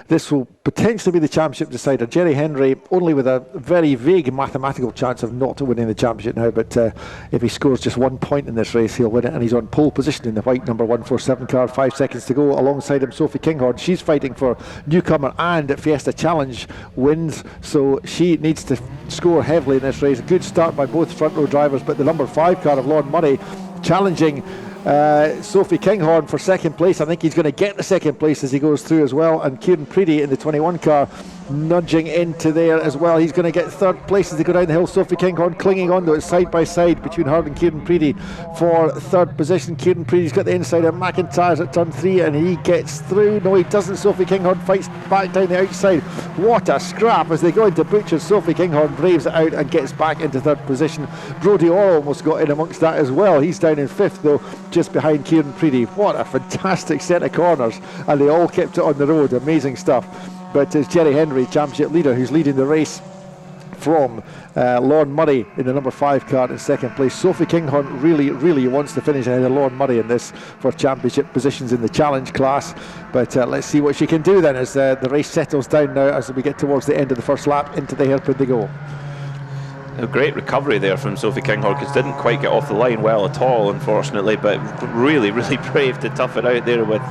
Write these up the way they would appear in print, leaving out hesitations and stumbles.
This will potentially be the championship decider. Jerry Henry only with a very vague mathematical chance of not winning the championship now, but if he scores just 1 point in this race, he'll win it, and he's on pole position in the white number 147 car. 5 seconds to go. Alongside him, Sophie Kinghorn. She's fighting for newcomer and Fiesta Challenge wins, so she needs to score heavily in this race. A good start by both front row drivers, but the number 5 car of Lorne Murray challenging Sophie Kinghorn for second place. I think he's going to get the second place as he goes through as well, and Kieran Preedy in the 21 car nudging into there as well. He's going to get third place as they go down the hill. Sophie Kinghorn clinging on to it side by side between her and Kieran Preedy for third position. Kieran Preedy's got the inside of McIntyre's at turn 3 and he gets through. No, he doesn't. Sophie Kinghorn fights back down the outside. What a scrap as they go into Butchers. Sophie Kinghorn braves it out and gets back into third position. Brodie Orr almost got in amongst that as well. He's down in 5th though, just behind Kieran Preedy. What a fantastic set of corners, and they all kept it on the road. Amazing stuff. But it's Jerry Henry, championship leader, who's leading the race from Lorne Murray in the number 5 car in second place. Sophie Kinghorn really wants to finish ahead of Lorne Murray in this for championship positions in the challenge class. But let's see what she can do then as the race settles down now as we get towards the end of the first lap. Into the hairpin they go. A great recovery there from Sophie Kinghorn, because didn't quite get off the line well at all, unfortunately, but really brave to tough it out there with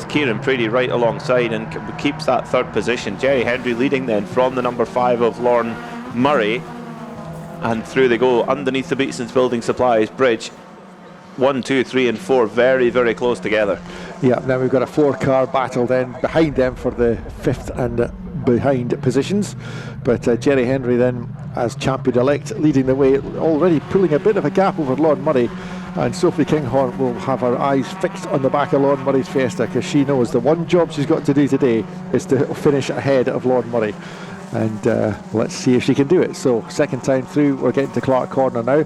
Kieran Preedy right alongside, and keeps that third position. Jerry Henry leading then from the number 5 of Lorne Murray, and through they go underneath the Beatson's Building Supplies bridge. 1, 2, 3 and 4 very close together. Yeah, now we've got a 4-car battle then behind them for the 5th and behind positions, but Jerry Henry then as champion-elect leading the way, already pulling a bit of a gap over Lorne Murray, and Sophie Kinghorn will have her eyes fixed on the back of Lorne Murray's Fiesta, because she knows the one job she's got to do today is to finish ahead of Lorne Murray, and let's see if she can do it. So second time through, we're getting to Clark Corner now,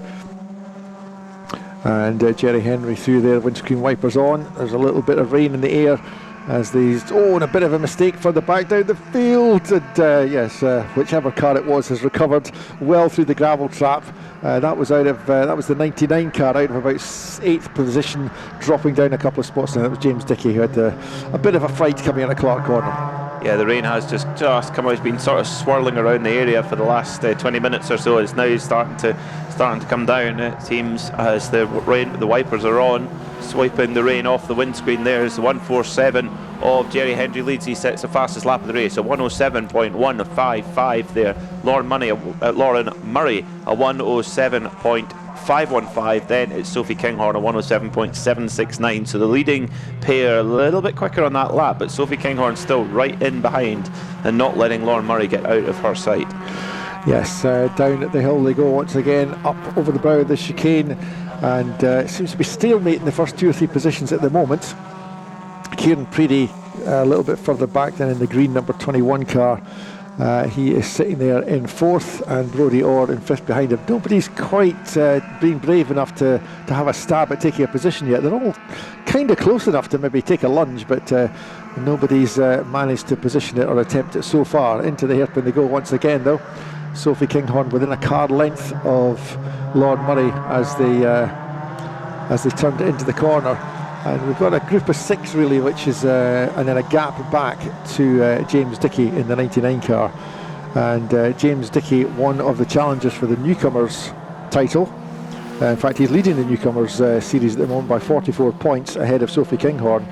and Jerry Henry through there, windscreen wipers on. There's a little bit of rain in the air as these, and a bit of a mistake further back down the field, and yes, whichever car it was has recovered well through the gravel trap. That was the 99 car out of about 8th position, dropping down a couple of spots. Now that was James Dickey, who had a bit of a fright coming out of Clark Corner. Yeah, the rain has just come out. It's been sort of swirling around the area for the last 20 minutes or so. It's now starting to come down, it seems, as the wipers are on, swiping the rain off the windscreen. There's the 147 of Jerry Henry leads. He sets the fastest lap of the race, a 107.155 there. Lorne Murray a 107.515. Then it's Sophie Kinghorn, a 107.769. So the leading pair a little bit quicker on that lap, but Sophie Kinghorn still right in behind and not letting Lorne Murray get out of her sight. Yes, down at the hill they go once again, up over the brow of the chicane, and it seems to be stalemate in the first 2 or 3 positions at the moment. Kieran Preedy a little bit further back than in the green number 21 car. He is sitting there in 4th, and Brodie Orr in 5th behind him. Nobody's quite being brave enough to have a stab at taking a position yet. They're all kind of close enough to maybe take a lunge, but nobody's managed to position it or attempt it so far. Into the hairpin they go once again though. Sophie Kinghorn within a car length of Lorne Murray as they turned it into the corner, and we've got a group of 6 really, which is and then a gap back to James Dickey in the 99 car, and James Dickey, one of the challengers for the newcomers title. In fact, he's leading the newcomers series at the moment by 44 points ahead of Sophie Kinghorn.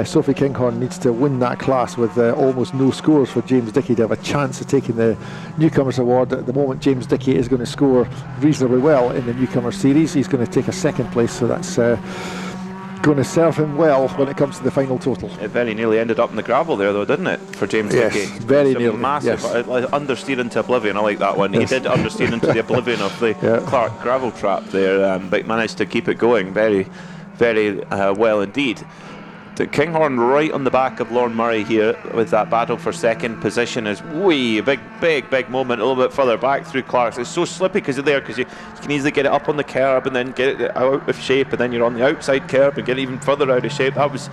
Sophie Kinghorn needs to win that class with almost no scores for James Dickey to have a chance of taking the Newcomers Award. At the moment, James Dickey is going to score reasonably well in the Newcomers Series. He's going to take a second place, so that's going to serve him well when it comes to the final total. It very nearly ended up in the gravel there though, didn't it, for James Dickey? Yes, very nearly. Massive, yes. Understeer into oblivion. I like that one. Yes. He did understeer into the oblivion of the Clark gravel trap there, but managed to keep it going very well indeed. Kinghorn right on the back of Lorne Murray here with that battle for second position is a big moment a little bit further back through Clark's. It's so slippy because of there, because you can easily get it up on the curb and then get it out of shape, and then you're on the outside curb and get it even further out of shape. That was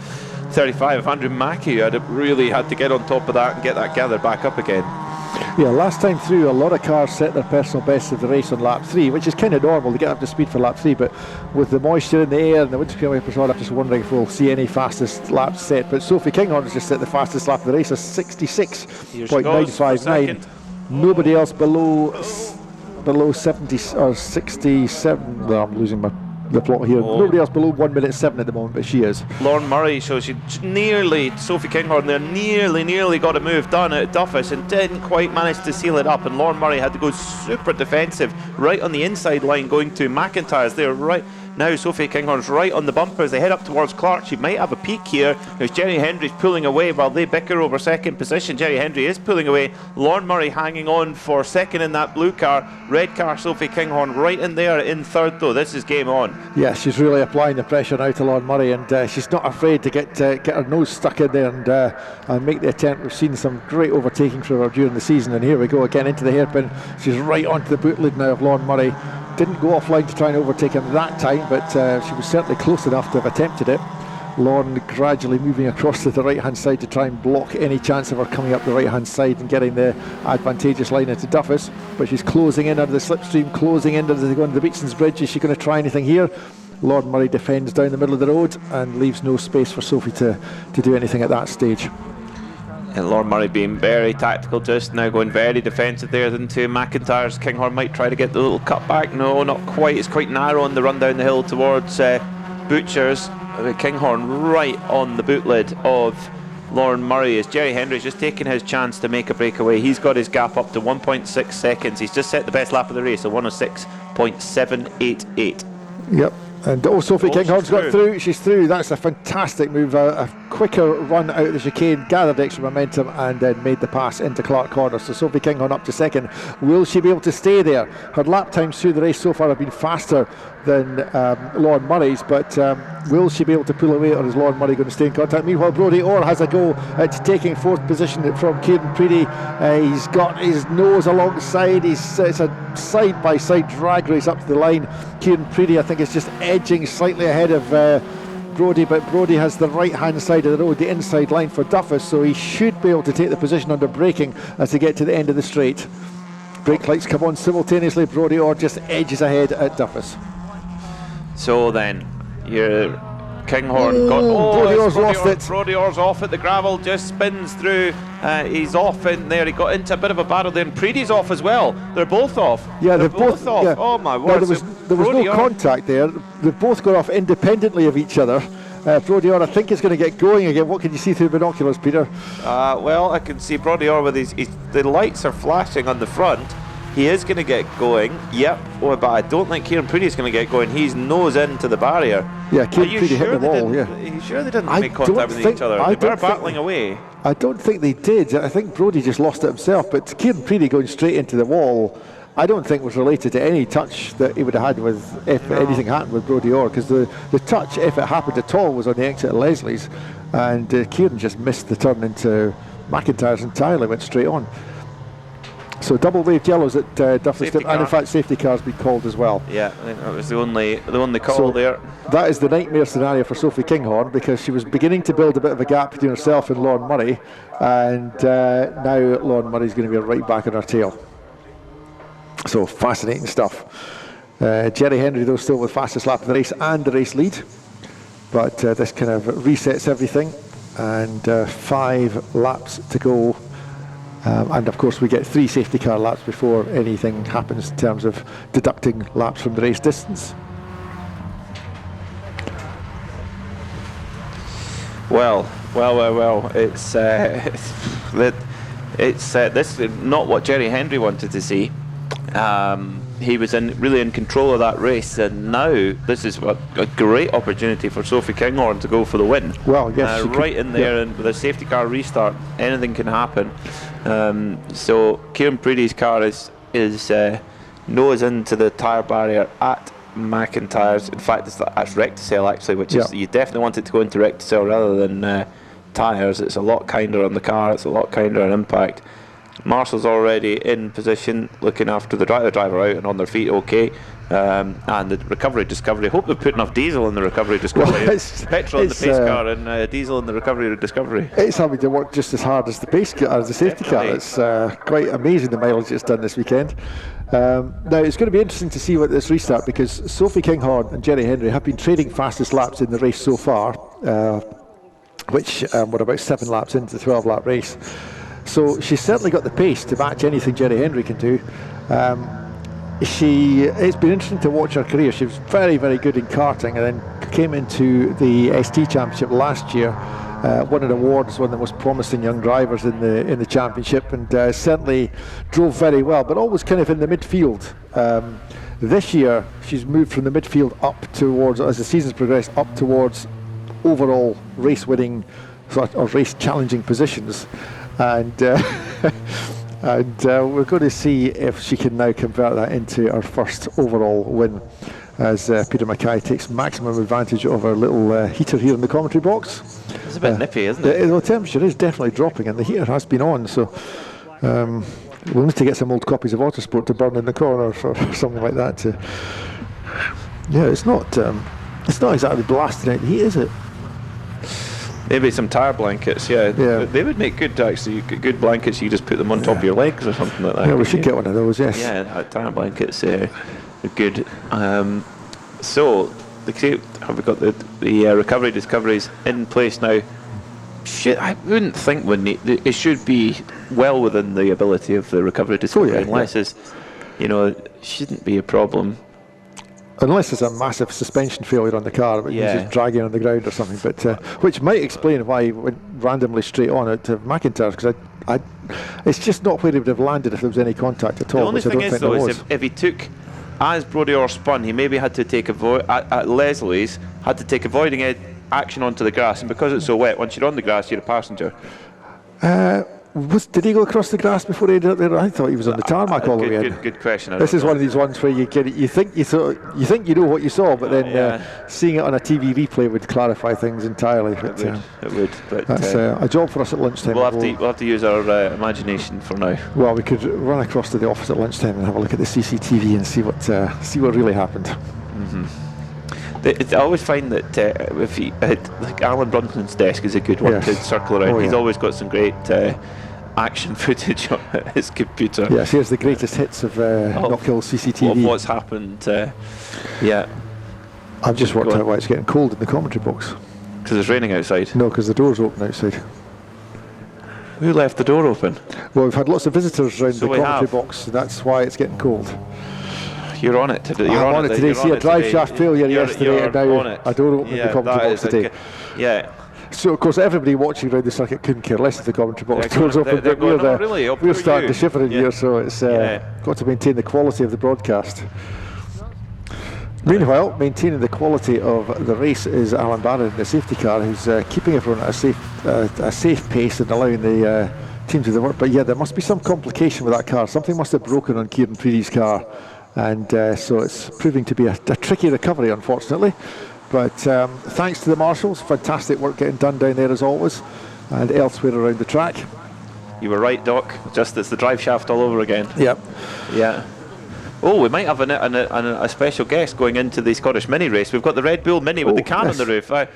35. Andrew Mackey had really had to get on top of that and get that gathered back up again. Yeah, last time through, a lot of cars set their personal best of the race on lap 3, which is kind of normal to get up to speed for lap 3, but with the moisture in the air and the windscreen wipers on, I'm just wondering if we'll see any fastest laps set. But Sophie Kinghorn has just set the fastest lap of the race, a 66.959. Nobody else below 70 or 67. Well, I'm losing the plot here. Nobody else below 1:07 at the moment, but she is. Lorne Murray, so she nearly, Sophie Kinghorn there nearly got a move done at Duffus and didn't quite manage to seal it up, and Lorne Murray had to go super defensive right on the inside line going to McIntyre's there right. Now Sophie Kinghorn's right on the bumper as they head up towards Clark. She might have a peak here as Jerry Hendry's pulling away while they bicker over second position. Jerry Hendry is pulling away. Lorne Murray hanging on for second in that blue car. Red car Sophie Kinghorn right in there in third though. This is game on. Yeah, she's really applying the pressure now to Lorne Murray, and she's not afraid to get her nose stuck in there and make the attempt. We've seen some great overtaking from her during the season, and here we go again into the hairpin. She's right onto the boot lid now of Lorne Murray. Didn't go offline to try and overtake him that time, but she was certainly close enough to have attempted it. Lorne gradually moving across to the right hand side to try and block any chance of her coming up the right hand side and getting the advantageous line into Duffus, but she's closing in under the slipstream, closing in as they go into the Beatson's Bridge. Is she going to try anything here? Lorne Murray defends down the middle of the road and leaves no space for Sophie to do anything at that stage. And Lorne Murray being very tactical just now, going very defensive there into McIntyre's. Kinghorn might try to get the little cut back. No, not quite. It's quite narrow on the run down the hill towards Butchers. Kinghorn right on the boot lid of Lorne Murray as Jerry Hendry's just taking his chance to make a breakaway. He's got his gap up to 1.6 seconds. He's just set the best lap of the race, so 106.788. Yep. And Sophie Kinghorn's got through. She's through. That's a fantastic move. A quicker run out of the chicane, gathered extra momentum, and then made the pass into Clark Corner. So Sophie Kinghorn up to second. Will she be able to stay there? Her lap times through the race so far have been faster than Lorne Murray's, but will she be able to pull away, or is Lorne Murray going to stay in contact? Meanwhile, Brodie Orr has a go at taking fourth position from Kieran Preedy. He's got his nose alongside. It's a side-by-side drag race up to the line. Kieran Preedy, I think, is just edging slightly ahead of Brodie, but Brodie has the right-hand side of the road, the inside line for Duffus, so he should be able to take the position under braking as they get to the end of the straight. Brake lights come on simultaneously. Brodie Orr just edges ahead at Duffus. So then, your Kinghorn got... Brodie Orr's lost it. Brodie Orr's off at the gravel, just spins through. He's off in there. He got into a bit of a battle there, and Preedy's off as well. They're both off. Yeah, they're both off. Yeah. Oh my word. There was no contact there. They've both got off independently of each other. Brodie Orr, I think, is going to get going again. What can you see through binoculars, Peter? Well, I can see Brodie Orr with the lights are flashing on the front. He is going to get going, yep. Oh, but I don't think Kieran Preedy is going to get going. He's nose into the barrier. Yeah, Kieran Preedy hit the wall, yeah. Are you sure they didn't make contact with each other? They were battling away. I don't think they did. I think Brodie just lost it himself, but Kieran Preedy going straight into the wall, I don't think was related to any touch that he would have had with, if anything happened with Brodie Orr, because the touch, if it happened at all, was on the exit of Leslie's, and Kieran just missed the turn into McIntyre's entirely, went straight on. So double waved yellows at Duffus, and in fact safety cars been called as well. Yeah, I think that was the only call there. That is the nightmare scenario for Sophie Kinghorn, because she was beginning to build a bit of a gap between herself and Lorne Murray, and now Lorne Murray's going to be right back on her tail. So fascinating stuff. Jerry Hendry though still with fastest lap of the race and the race lead, but this kind of resets everything, and 5 laps to go. And of course we get 3 safety car laps before anything happens in terms of deducting laps from the race distance. Well, it's this is not what Jerry Hendry wanted to see. He was really in control of that race, and now this is a great opportunity for Sophie Kinghorn to go for the win. Well, yes, right in there, and with a safety car restart, anything can happen. So Kieran Preedy's car is nose into the tyre barrier at McIntyre's. In fact, that's Recticel actually, which is, you definitely want it to go into Recticel rather than tyres. It's a lot kinder on the car. It's a lot kinder on impact. Marshall's already in position, looking after the driver out and on their feet. Okay. And the recovery discovery. Hope they put enough diesel in the recovery discovery. Well, petrol in the pace car and diesel in the recovery discovery. It's having to work just as hard as the pace car, as the safety car. It's quite amazing the mileage it's done this weekend. Now it's going to be interesting to see what this restart, because Sophie Kinghorn and Jerry Henry have been trading fastest laps in the race so far, which were about 7 laps into the 12-lap race. So she's certainly got the pace to match anything Jerry Henry can do. It's been interesting to watch her career. She was very, very good in karting, and then came into the ST Championship last year, won an award as one of the most promising young drivers in the championship, and certainly drove very well, but always kind of in the midfield. This year she's moved from the midfield up towards, as the season's progressed, up towards overall race winning or race challenging positions, and we're going to see if she can now convert that into her first overall win, as Peter Mackay takes maximum advantage of our little heater here in the commentary box. It's a bit nippy, isn't it? The temperature is definitely dropping, and the heater has been on, so we'll need to get some old copies of Autosport to burn in the corner or something like that. Yeah, it's not exactly blasting out the heat, is it? Maybe some tyre blankets, yeah. They would make good, actually, good blankets. You just put them on top of your legs or something like that. Yeah, we should get one of those, yes. Yeah, tyre blankets are good. So, have we got the recovery discoveries in place now? I wouldn't think it should be well within the ability of the recovery discovery, unless it's, shouldn't be a problem. Unless there's a massive suspension failure on the car, but it's just dragging on the ground or something, but which might explain why he went randomly straight on it to McIntyre, because it's just not where he would have landed if there was any contact at all. The only thing is, though, is if he took, as Brodie Orr spun, he maybe had to take at Leslie's, had to take avoiding action onto the grass, and because it's so wet, once you're on the grass, you're a passenger. Did he go across the grass before he did it? I thought he was on the tarmac all the way in. Good question. This is one of these ones where you think you know what you saw, but then seeing it on a TV replay would clarify things entirely. But, it would. But that's a job for us at lunchtime. We'll have to use our imagination for now. Well, we could run across to the office at lunchtime and have a look at the CCTV and see what really happened. I always find that if like Alan Brunson's desk is a good one to circle around. He's always got some great action footage on his computer. Yes, here's the greatest hits of Knockhill CCTV. Of what's happened. I've just worked out why it's getting cold in the commentary box. Because it's raining outside? No, because the door's open outside. Who left the door open? Well, we've had lots of visitors around the commentary box, so that's why it's getting cold. You're on it today. I'm on it today. See a drive shaft failure yesterday, and now I don't open the commentary box today. So of course everybody watching around the circuit couldn't care less if the commentary box doors open, but we're starting to shiver in here, so it's got to maintain the quality of the broadcast. Meanwhile, maintaining the quality of the race is Alan Barron in the safety car, who's keeping everyone at a safe pace and allowing the team to do the work. But there must be some complication with that car. Something must have broken on Kieran Preedy's car, and so it's proving to be a tricky recovery, unfortunately. But thanks to the marshals, fantastic work getting done down there as always, and elsewhere around the track. You were right, Doc. Just it's the drive shaft all over again. Yep. Yeah. Oh, we might have a special guest going into the Scottish Mini race. We've got the Red Bull Mini with the can on the roof. That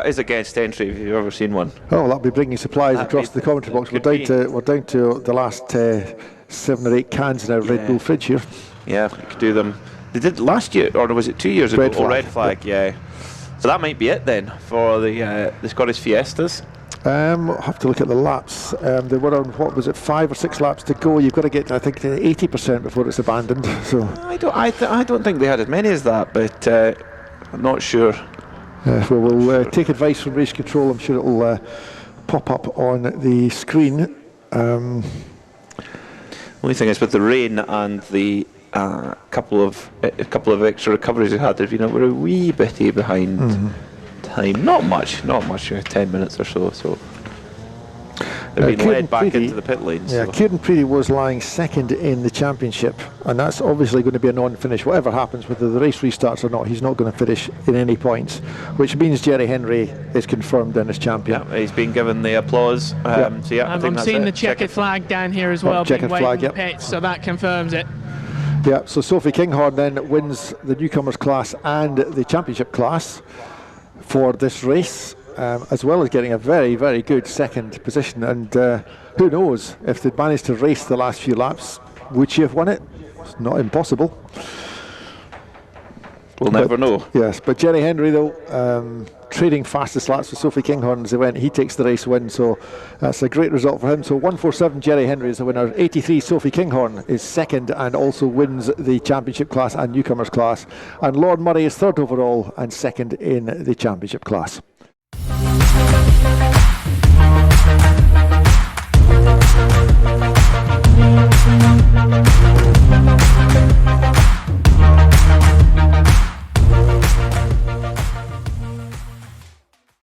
is a guest entry if you've ever seen one. Oh, that'll be bringing supplies across the commentary box. We're down to the last 7 or 8 cans in our Red Bull fridge here. Yeah, we could do them. They did last year, or was it 2 years ago? Red Flag, yeah. So that might be it then for the Scottish Fiestas. I'll have to look at the laps. They were on, 5 or 6 laps to go. You've got to get, I think, to 80% before it's abandoned. So I don't think they had as many as that, but I'm not sure. We'll take advice from race control. I'm sure it'll pop up on the screen. Only thing is with the rain and the couple of extra recoveries we had, we're a wee bitty behind time. Not much, 10 minutes or so. they're being Kieran led back Preedy, into the pit lane. Yeah, So. Kieran Preedy was lying second in the championship, and that's obviously going to be a non-finish. Whatever happens, whether the race restarts or not, he's not going to finish in any points, which means Jerry Henry is confirmed then as champion. Yeah, he's been given the applause. So yeah, I think I'm that's seeing it. the checkered flag down here as well, checkered being flag, waved in yep. the pits, so that confirms it. Yeah, so Sophie Kinghorn then wins the newcomers class and the championship class for this race, as well as getting a very, very good second position. And who knows, if they'd managed to race the last few laps, would she have won it? It's not impossible. We'll never know. Yes, but Jerry Henry, though, trading fastest laps for Sophie Kinghorn's event, he takes the race win, so that's a great result for him. So 147 Jerry Henry is the winner. 83 Sophie Kinghorn is second and also wins the championship class and newcomers class. And Lord Murray is third overall and second in the championship class.